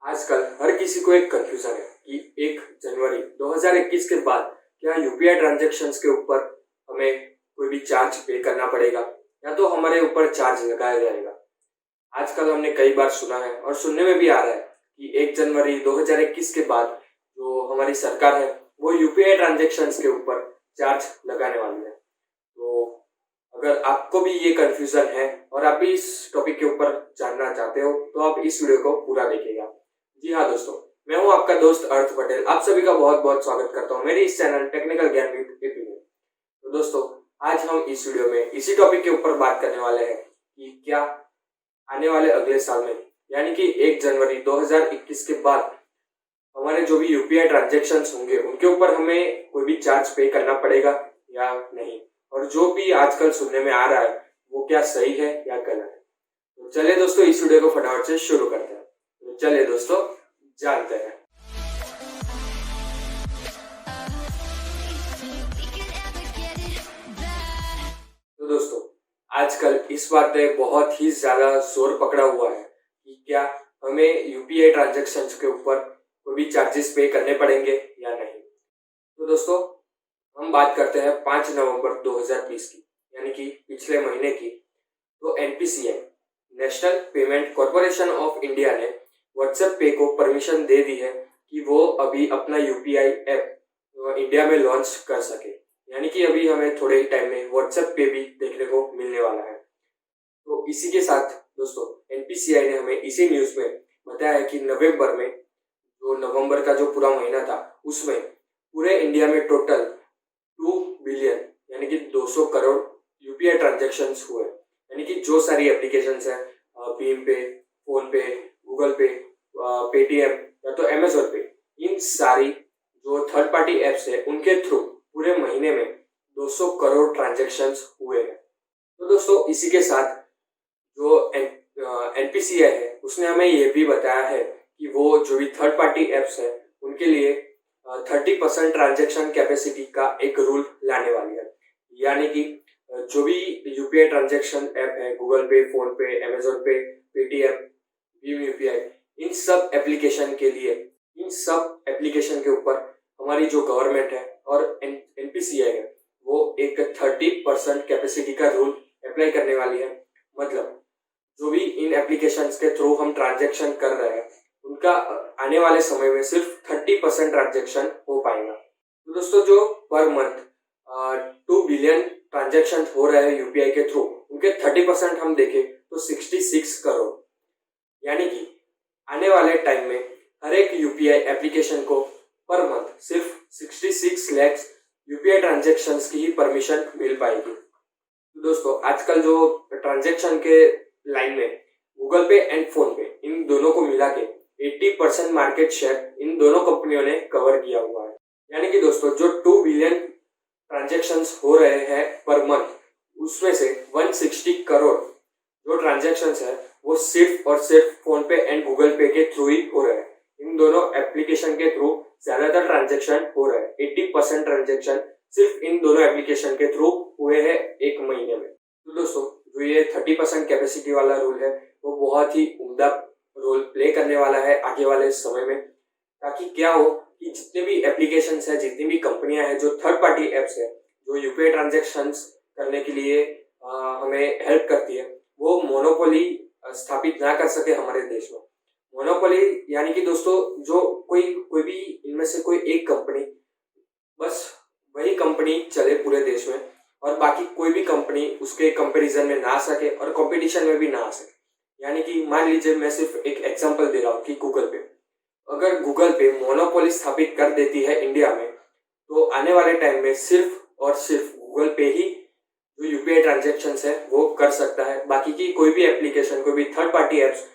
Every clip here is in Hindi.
आजकल हर किसी को एक कंफ्यूजन है कि 1 जनवरी 2021 के बाद क्या यूपीआई ट्रांजैक्शंस के ऊपर हमें कोई भी चार्ज पे करना पड़ेगा या तो हमारे ऊपर चार्ज लगाया जाएगा। आजकल हमने कई बार सुना है और सुनने में भी आ रहा है कि 1 जनवरी 2021 के बाद जो हमारी सरकार है वो यूपीआई ट्रांजैक्शंस के ऊपर चार्ज लगाने वाली है। तो अगर आपको भी ये कंफ्यूजन है और आप भी इस टॉपिक के ऊपर जानना चाहते हो तो आप इस वीडियो को पूरा देखिएगा। जी हाँ दोस्तों, मैं हूँ आपका दोस्त अर्थ पटेल। आप सभी का बहुत बहुत स्वागत करता हूँ मेरे इस चैनल टेक्निकल ज्ञान विद एपी में। तो दोस्तों, आज हम इस वीडियो में इसी टॉपिक के ऊपर बात करने वाले हैं कि क्या आने वाले अगले साल में यानी कि 1 जनवरी 2021 के बाद हमारे जो भी यूपीआई ट्रांजेक्शन्स होंगे उनके ऊपर हमें कोई भी चार्ज पे करना पड़ेगा या नहीं, और जो भी आजकल सुनने में आ रहा है वो क्या सही है या गलत है। तो चलिए दोस्तों, इस वीडियो को फटाफट से शुरू करते हैं। तो चलिए दोस्तों, जानते हैं। तो दोस्तों, आजकल इस बात पे बहुत ही ज्यादा जोर पकड़ा हुआ है कि क्या हमें यूपीआई ट्रांजैक्शंस के ऊपर कोई भी चार्जेस पे करने पड़ेंगे या नहीं। तो दोस्तों, हम बात करते हैं 5 नवंबर 2020 की, यानी कि पिछले महीने की। तो NPCI, national payment corporation of India ने व्हाट्सएप पे को परमिशन दे दी है कि वो अभी अपना यूपीआई ऐप इंडिया में लॉन्च कर सके, यानी कि अभी हमें थोड़े ही टाइम में व्हाट्सएप पे भी देखने को मिलने वाला है। तो इसी के साथ दोस्तों, एनपीसीआई ने हमें इसी न्यूज में बताया है कि नवंबर में, जो नवंबर का जो पूरा महीना था उसमें पूरे इंडिया में टोटल 2 बिलियन यानी कि 200 करोड़ यूपीआई ट्रांजैक्शंस हुए। यानी कि जो सारी एप्लीकेशंस है, भीम पे, फोन पे, गूगल पे, पेटीएम या तो अमेजोन पे, इन सारी जो थर्ड पार्टी एप्स है उनके थ्रू पूरे महीने में 200 करोड़ ट्रांजैक्शंस हुए हैं। तो दोस्तों, इसी के साथ जो एनपीसीआई है उसने हमें ये भी बताया है कि वो जो भी थर्ड पार्टी एप्स है उनके लिए 30% ट्रांजैक्शन कैपेसिटी का एक रूल लाने वाली है। यानी कि जो भी यूपीआई ट्रांजैक्शन ऐप है, गूगल पे, फोन पे, अमेजोन पे, पेटीएम, भीम यूपीआई, इन सब एप्लीकेशन के लिए, इन सब एप्लीकेशन के ऊपर हमारी जो गवर्नमेंट है और एनपीसीआई है वो एक 30% कैपेसिटी का रूल अप्लाई करने वाली है। मतलब जो भी इन एप्लीकेशंस के थ्रू हम ट्रांजैक्शन कर रहे हैं उनका आने वाले समय में सिर्फ 30% ट्रांजैक्शन हो पाएगा। तो दोस्तों, जो पर मंथ 2 बिलियन ट्रांजैक्शन हो रहे हैं यूपीआई के थ्रू, उनके 30% हम देखें तो 66 करोड़, यानी कि आने वाले टाइम में हर एक यूपीआई एप्लीकेशन को पर मंथ सिर्फ 66 लाख यूपीआई ट्रांजैक्शंस की ही परमिशन मिल पाएगी। तो दोस्तों, आजकल जो ट्रांजैक्शन के लाइन में गूगल पे एंड फोन पे, इन दोनों को मिला के 80% मार्केट शेयर इन दोनों कंपनियों ने कवर किया हुआ है। यानी कि दोस्तों, जो 2 बिलियन ट्रांजैक्शंस हो रहे हैं पर मंथ, उसमें से 160 करोड़ जो ट्रांजैक्शंस है वो सिर्फ और सिर्फ फोन पे एंड गूगल पे के थ्रू ही हो रहे हैं। इन दोनों एप्लीकेशन के थ्रू ज्यादातर ट्रांजैक्शन हो रहे हैं। 80% ट्रांजैक्शन सिर्फ इन दोनों एप्लीकेशन के थ्रू हुए हैं एक महीने में। तो दोस्तों, जो ये 30% कैपेसिटी वाला रूल है वो बहुत ही उम्दा रोल प्ले करने वाला है आगे वाले समय में, ताकि क्या हो कि जितने भी एप्लीकेशंस है, जितनी भी कंपनियां हैं, जो थर्ड पार्टी एप्स है जो यूपीआई ट्रांजैक्शंस करने के लिए हमें हेल्प करती है, वो मोनोपोली स्थापित ना कर सके हमारे देश में। मोनोपोली यानी कि दोस्तों, जो कोई भी इनमें से कोई एक कंपनी, बस वही कंपनी चले पूरे देश में और बाकी कोई भी कंपनी उसके कंपैरिजन में ना आ सके और कंपटीशन में भी ना आ सके। यानी कि मान लीजिए, मैं सिर्फ एक एग्जांपल दे रहा हूँ कि गूगल पे, अगर गूगल पे मोनोपोली स्थापित कर देती है इंडिया में, तो आने वाले टाइम में सिर्फ और सिर्फ गूगल पे ही जो यूपीआई ट्रांजैक्शंस है वो कर सकता है। बाकी की कोई भी एप्लीकेशन, कोई भी थर्ड पार्टी एप्स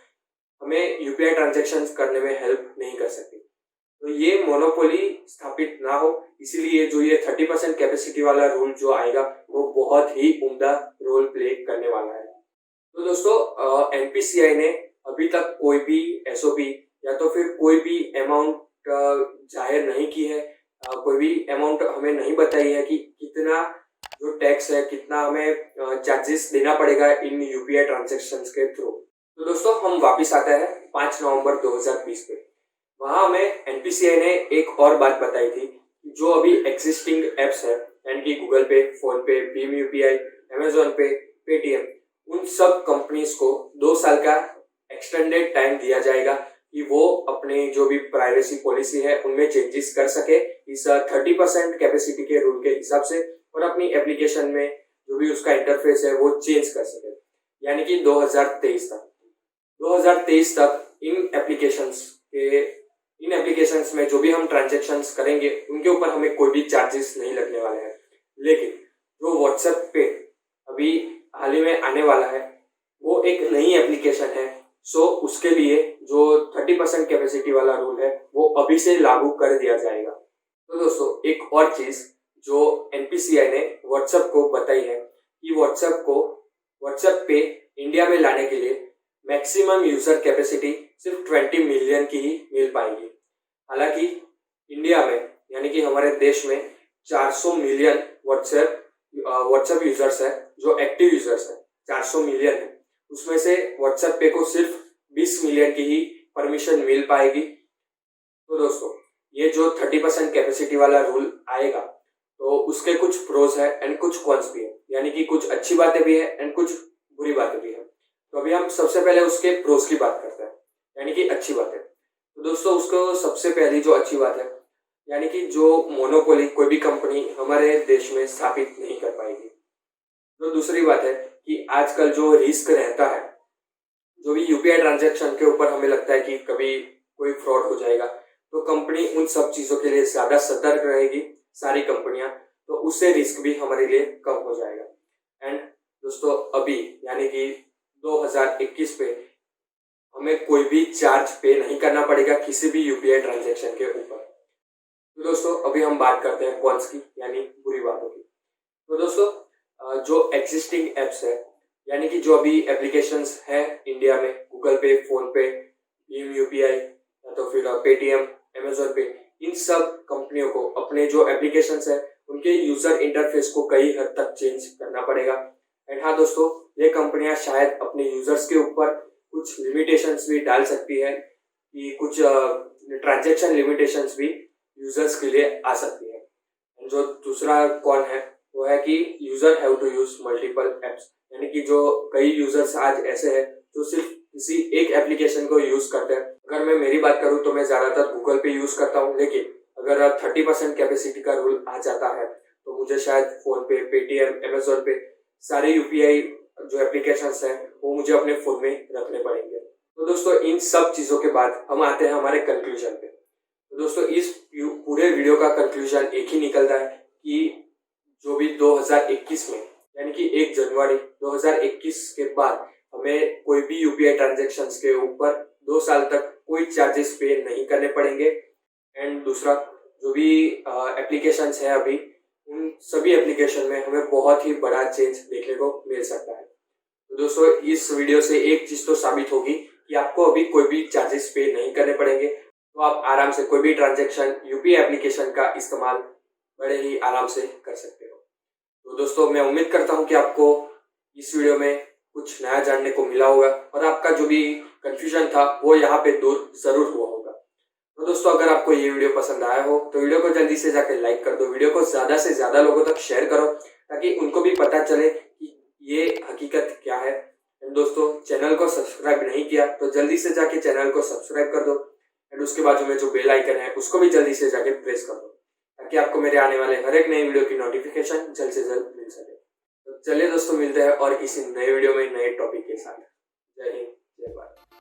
हमें यूपीआई ट्रांजैक्शंस करने में हेल्प नहीं कर सकती। तो ये मोनोपोली स्थापित ना हो, इसीलिए जो ये 30% कैपेसिटी वाला रूल जो आएगा वो बहुत ही उम्दा रोल प्ले करने वाला है। तो दोस्तों, एनपीसीआई ने अभी तक कोई भी एसओपी या तो फिर कोई भी अमाउंट जाहिर नहीं की है। कोई भी अमाउंट हमें नहीं बताई है कि कितना जो टैक्स है, कितना हमें चार्जेस देना पड़ेगा इन यूपीआई ट्रांजैक्शंस के थ्रू। तो दोस्तों हम वापिस आते हैं 5 नवंबर 2020 पे। वहां हमें एनपीसीआई ने एक और बात बताई थी कि जो अभी एग्जिस्टिंग एप्स है यानी कि गूगल पे, फोन पे, भीम यूपीआई, अमेजोन पे, पेटीएम, उन सब कंपनीज को 2 साल का एक्सटेंडेड टाइम दिया जाएगा कि वो अपने जो भी प्राइवेसी पॉलिसी है उनमें चेंजेस कर सके इस 30% कैपेसिटी के रूल के हिसाब से, और अपनी एप्लीकेशन में जो भी उसका इंटरफेस है वो चेंज कर सके, यानी कि 2023 तक इन एप्लीकेशंस में जो भी हम ट्रांजेक्शन्स करेंगे उनके ऊपर हमें कोई भी चार्जेस नहीं लगने वाले हैं। लेकिन जो व्हाट्सएप पे अभी हाल ही में आने वाला है वो एक नई एप्लीकेशन है, सो उसके लिए जो 30% कैपेसिटी वाला रूल है वो अभी से लागू कर दिया जाएगा। तो दोस्तों एक और चीज जो एनपीसीआई ने व्हाट्सएप को बताई है कि व्हाट्सएप पे इंडिया में लाने के लिए मैक्सिमम यूजर कैपेसिटी सिर्फ 20 मिलियन की ही मिल पाएगी। हालांकि इंडिया में यानी कि हमारे देश में 400 मिलियन व्हाट्सएप यूजर्स है, जो एक्टिव यूजर्स है 400 मिलियन है, उसमें से व्हाट्सएप पे को सिर्फ 20 मिलियन की ही परमिशन मिल पाएगी। तो दोस्तों ये जो 30% कैपेसिटी वाला रूल आएगा तो उसके कुछ प्रोज है एंड कुछ कॉन्स भी है, यानी कि कुछ अच्छी बातें भी है एंड कुछ बुरी बातें भी है। तो अभी हम सबसे पहले उसके प्रोज की बात करते हैं, यानी कि अच्छी बातें। तो दोस्तों उसको सबसे पहली जो अच्छी बात है यानी कि जो मोनोपोली कोई भी कंपनी हमारे देश में स्थापित नहीं कर पाएगी। तो दूसरी बात है कि आजकल जो रिस्क रहता है, जो भी यूपीआई ट्रांजैक्शन के ऊपर हमें लगता है कि कभी कोई फ्रॉड हो जाएगा, तो कंपनी उन सब चीजों के लिए ज्यादा सतर्क रहेगी, सारी कंपनियां, तो उससे रिस्क भी हमारे लिए कम हो जाएगा। एंड दोस्तों अभी यानी कि 2021 पे हमें कोई भी चार्ज पे नहीं करना पड़ेगा किसी भी यूपीआई ट्रांजैक्शन के ऊपर। तो दोस्तों अभी हम बात करते हैं कॉन्स की, यानी बुरी बातों की। तो दोस्तों जो एग्जिस्टिंग एप्स है यानी कि जो अभी एप्लीकेशंस है इंडिया में, गूगल पे, फोन पे, भीम यूपीआई या तो फिर पेटीएम, अमेजोन पे, इन सब कंपनियों को अपने जो एप्लीकेशंस है उनके यूजर इंटरफेस को कई हद तक चेंज करना पड़ेगा। एंड हाँ दोस्तों ये कंपनियां शायद अपने यूजर्स के ऊपर कुछ लिमिटेशंस भी डाल सकती है कि कुछ ट्रांजैक्शन लिमिटेशंस भी यूजर्स के लिए आ सकती है। जो दूसरा कौन है वो है कि user have to use multiple apps, यानी कि जो कई यूजर्स आज ऐसे हैं जो सिर्फ किसी एक एप्लीकेशन को यूज करते हैं। अगर मैं मेरी बात करूं तो मैं ज्यादातर गूगल पे यूज करता हूं, लेकिन अगर 30% कैपेसिटी का रूल आ जाता है तो मुझे शायद फोन पे, पेटीएम, अमेजोन पे सारे यूपीआई जो एप्लीकेशंस हैं वो मुझे अपने फोन में रखने पड़ेंगे। तो दोस्तों इन सब चीजों के बाद हम आते हैं हमारे कंक्लूजन पे। तो दोस्तों इस पूरे वीडियो का कंक्लूजन एक ही निकलता है कि जो भी 2021 में यानी कि 1 जनवरी 2021 के बाद हमें कोई भी यूपीआई ट्रांजैक्शंस के ऊपर 2 साल तक कोई चार्जेस पे नहीं करने पड़ेंगे। एंड दूसरा जो भी एप्लीकेशंस है अभी उन सभी एप्लीकेशन में हमें बहुत ही बड़ा चेंज देखने को मिल सकता है। तो दोस्तों इस वीडियो से एक चीज तो साबित होगी कि आपको अभी कोई भी चार्जेस पे नहीं करने पड़ेंगे, तो आप आराम से कोई भी ट्रांजैक्शन यूपीआई एप्लीकेशन का इस्तेमाल बड़े ही आराम से कर सकते हो। तो दोस्तों मैं उम्मीद करता हूँ कि आपको इस वीडियो में कुछ नया जानने को मिला होगा और आपका जो भी कंफ्यूजन था वो यहाँ पे दूर जरूर हुआ होगा। तो दोस्तों अगर आपको ये वीडियो पसंद आया हो तो वीडियो को जल्दी से जाकर लाइक कर दो, वीडियो को ज्यादा से ज्यादा लोगों तक शेयर करो ताकि उनको भी पता चले कि ये हकीकत क्या है। दोस्तों चैनल को सब्सक्राइब नहीं किया तो जल्दी से जाके चैनल को सब्सक्राइब कर दो एंड उसके बाजू में जो बेल आइकन है उसको भी जल्दी से जाके प्रेस कर दो ताकि आपको मेरे आने वाले हर एक नई वीडियो की नोटिफिकेशन जल्द से जल्द मिल सके। तो चलिए दोस्तों मिलते हैं और किसी नए वीडियो में नए टॉपिक के साथ। जय हिंद, जय भारत।